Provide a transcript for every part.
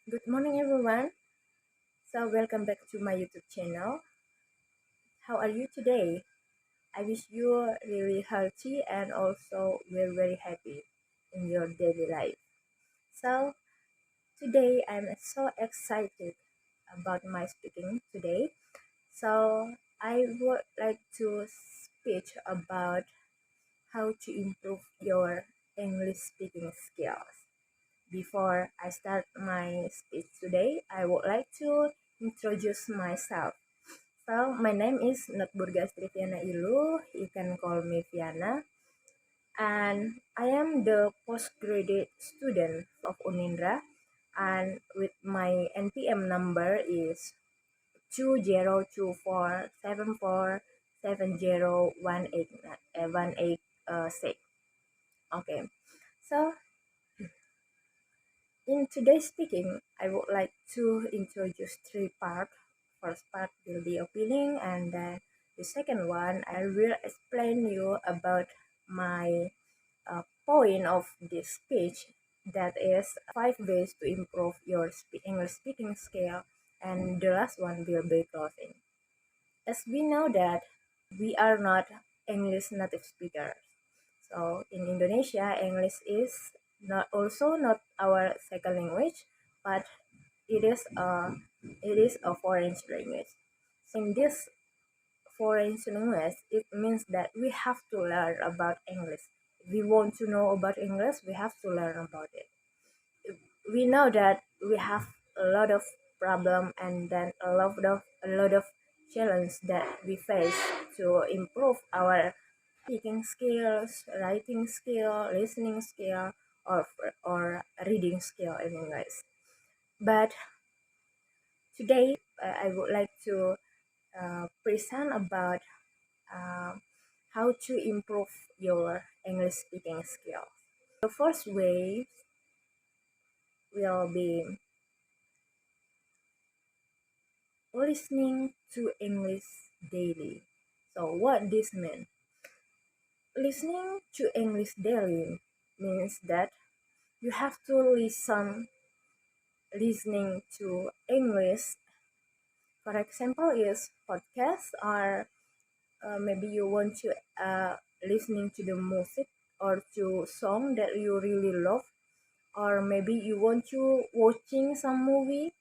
Good morning, everyone. Welcome back to my YouTube channel. How are you today? I wish you are really healthy and also very happy in your daily life. So, today I'm so excited about my speaking today. I would like to speak about how to improve your English speaking skills. Before I start my speech today, I would like to introduce myself. My name is Nutburga Triviana Ilu. You can call me Viana. And I am the postgraduate student of Unindra. And with my NPM number is 2024747018 Okay. So in today's speaking, I would like to introduce three parts. First part will be opening, and then the second one I will explain you about my point of this speech. That is 5 ways to improve your English speaking skill, and the last one will be closing. As we know that we are not English native speakers. So in Indonesia, English is not our second language, but it is a foreign language. In this foreign language, it means that we have to learn about English. If we want to know about English, we have to learn about it. We know that we have a lot of problem and then a lot of challenge that we face to improve our speaking skills, writing skill, listening skill, or reading skill in English. But today I would like to present about uh, how to improve your English speaking skills. The first way will be listening to English daily. So what this means? Listening to English daily means that you have to listening to English. For example, is podcast or maybe you want to listening to the music or to song that you really love, or maybe you want to watching some movie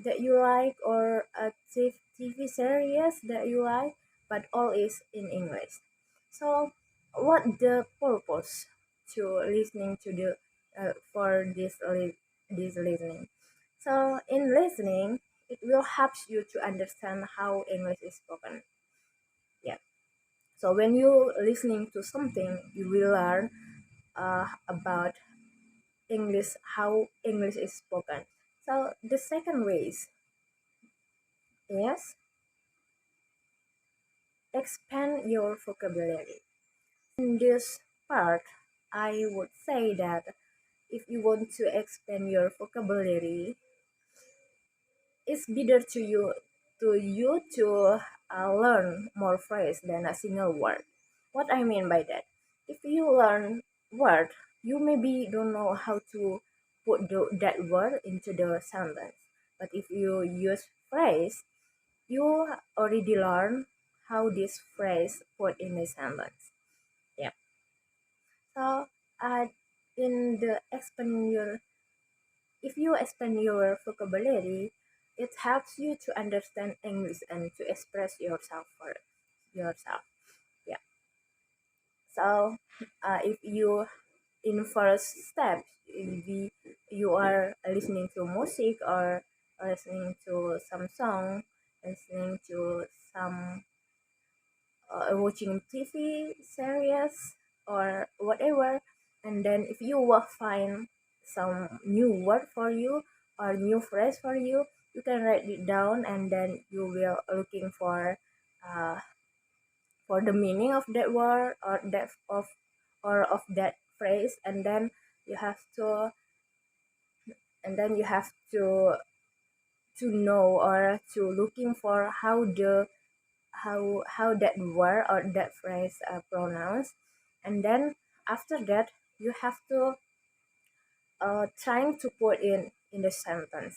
that you like or a TV series that you like, but all is in English. So, what the purpose to listening to the for this listening? So, in listening, it will help you to understand how English is spoken. Yeah. So when you listening to something, you will learn about English, how English is spoken. So the second way is yes, expand your vocabulary. In this part, I would say that if you want to expand your vocabulary, it's better to learn more phrase than a single word. What I mean by that, if you learn word, you maybe don't know how to put that word into the sentence. But if you use phrase, you already learn how this phrase put in the sentence. Yeah. So in the expand your if you expand your vocabulary, it helps you to understand English and to express yourself for yourself. Yeah. So if you in first step, if you are listening to music or listening to some song, listening to some watching TV series or whatever, and then if you will find some new word for you or new phrase for you, you can write it down and then you will looking uh, for the meaning of that word or of that phrase, and then you have to you have to know or to looking for how that word or that phrase are pronounced, and then after that you have to trying to put in the sentence.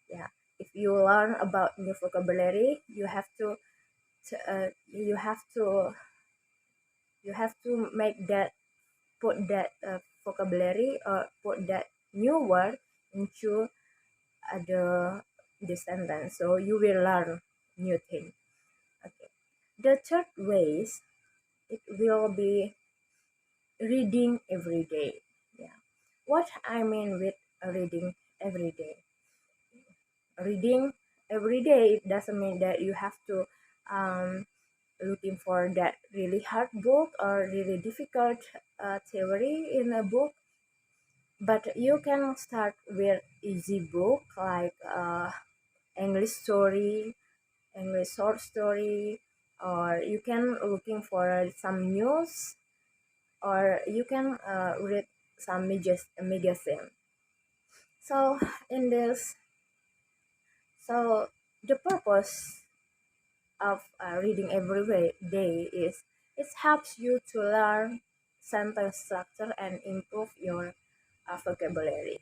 Yeah, if you learn about new vocabulary, you have to make that put that vocabulary or put that new word into the sentence, so you will learn new thing. Okay, the third ways, it will be reading every day. Yeah, what I mean with reading every day, reading every day, it doesn't mean that you have to um, looking for that really hard book or really difficult theory in a book, but you can start with easy book like English story, English short story, or you can looking for some news, or you can read some magazine. So in this, so the purpose of reading every day is it helps you to learn sentence structure and improve your vocabulary.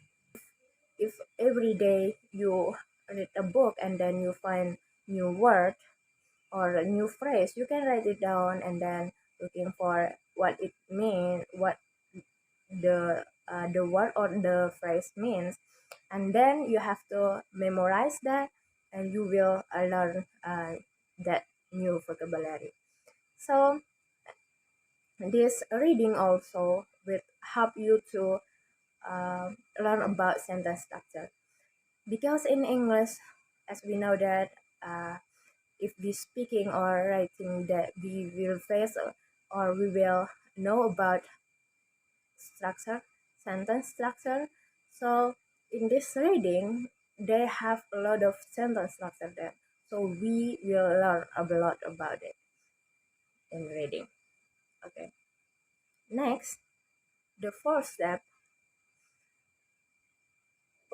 If every day you read a book and then you find new word or a new phrase, you can write it down and then looking for what it means, what the word or the phrase means, and then you have to memorize that, and you will learn that new vocabulary. So this reading also will help you to uh, learn about sentence structure, because in English, as we know that if we speaking or writing, that we will face or we will know about structure, sentence structure. So in this reading, they have a lot of sentence structure there. So we will learn a lot about it in reading. Okay. Next, the fourth step,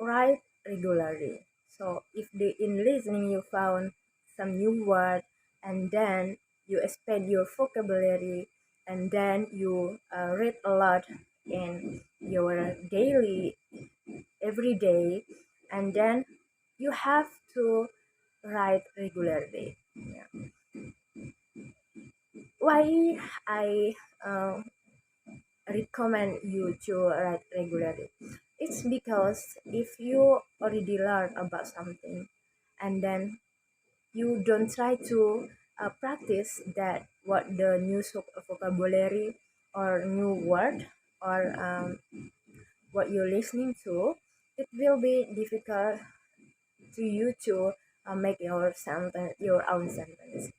write regularly. So if in listening you found some new word, and then you expand your vocabulary, and then you read a lot in your daily every day, and then you have to write regularly. Yeah. Why I uh, recommend you to write regularly? It's because if you already learn about something, and then you don't try to practice that what the new vocabulary or new word or what you're listening to, it will be difficult to you to make your sentence, your own sentence.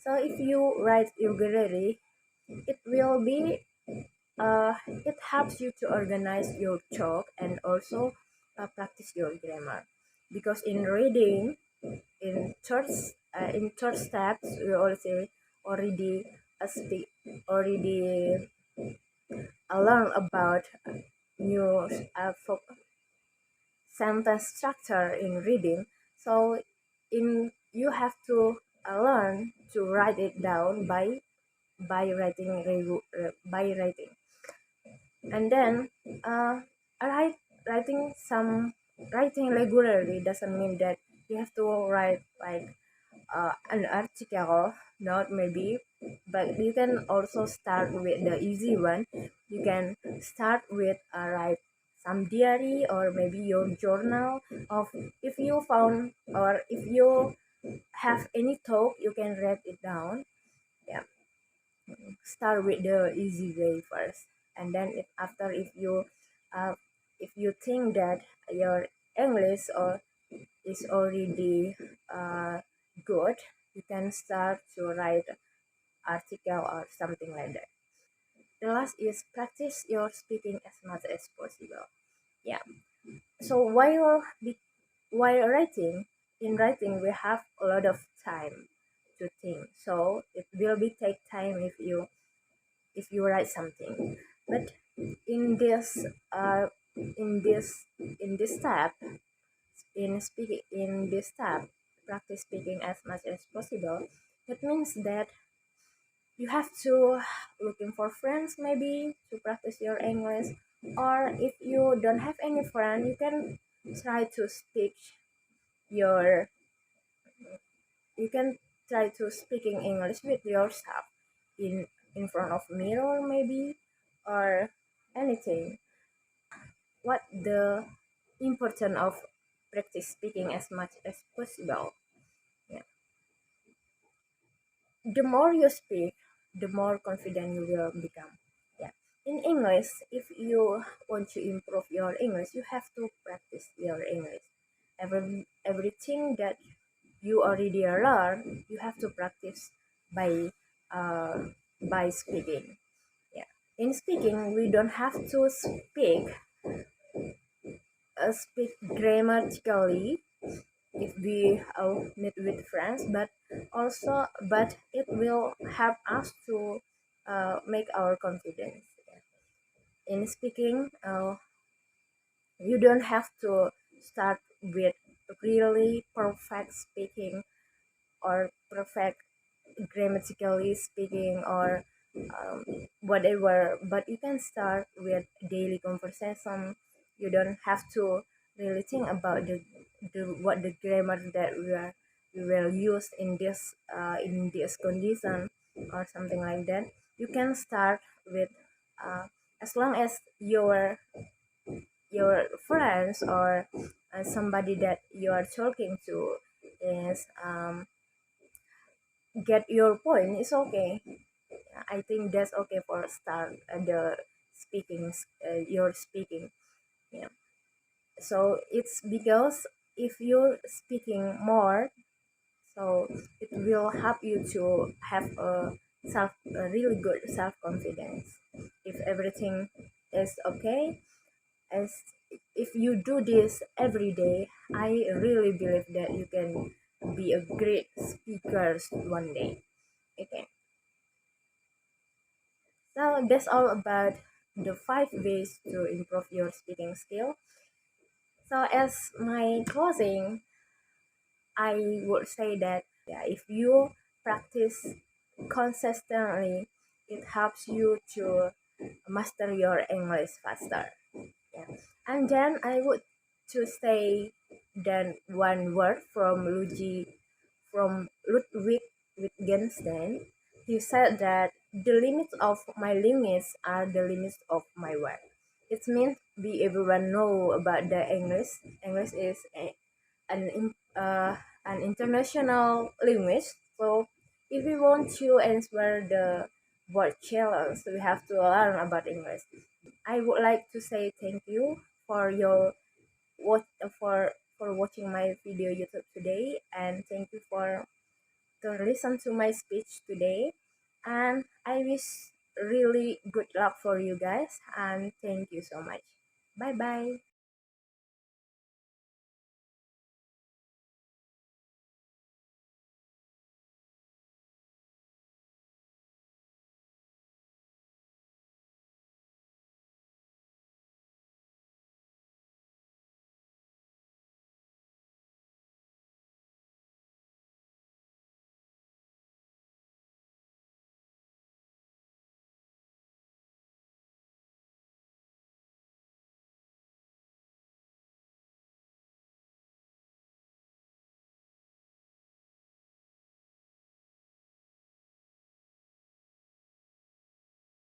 So if you write regularly, it will be it helps you to organize your talk and also practice your grammar. Because in reading, in third steps, we also already speak already learn about new sentence structure in reading. So in you have to learn to write it down by writing, and then uh, write writing some writing regularly doesn't mean that you have to write like an article, not maybe, but you can also start with the easy one. You can start with write some diary or maybe your journal of, if you found or if you have any thought, you can write it down. Yeah, start with the easy way first, and then after, uh, if you think that your English or is already good, you can start to write article or something like that. The last is practice your speaking as much as possible. Yeah. So while writing, in writing we have a lot of time to think. So it will be take time if you write something. But in this uh in this in this step, in this step, practice speaking as much as possible. That means that you have to looking for friends maybe to practice your English, or if you don't have any friend, you can try to speak your you can try to speaking English with yourself in in front of mirror maybe, or anything. What the importance of practice speaking as much as possible. Yeah. The more you speak, the more confident you will become. Yeah. In English, if you want to improve your English, you have to practice your English. Everything that you already learn, you have to practice by uh, by speaking. Yeah. In speaking, we don't have to speak grammatically if we meet with friends, but also but it will help us to make our confidence. In speaking, you don't have to start with really perfect speaking or perfect grammatically speaking, or um, whatever, but you can start with daily conversation. You don't have to really think about the what the grammar that we will use in this condition or something like that. You can start with as long as your friends or somebody that you are talking to is get your point, it's okay. I think that's okay for start the speaking, your speaking. Yeah. So it's because if you're speaking more, so it will help you to have a really good self confidence. If everything is okay, as if you do this every day, I really believe that you can be a great speaker one day. Okay. So that's all about the 5 ways to improve your speaking skill. So as my closing, I would say that yeah, if you practice consistently, it helps you to master your English faster. Yeah. And then I would to say then one word from Ludwig Wittgenstein. He said that the limits of my limits are the limits of my work. It means we everyone know about the English. English is an international language. So if we want to answer the word challenge, we have to learn about English. I would like to say thank you for your watch for watching my video YouTube today, and thank you for to listen to my speech today. And I wish really good luck for you guys, and thank you so much. Bye bye.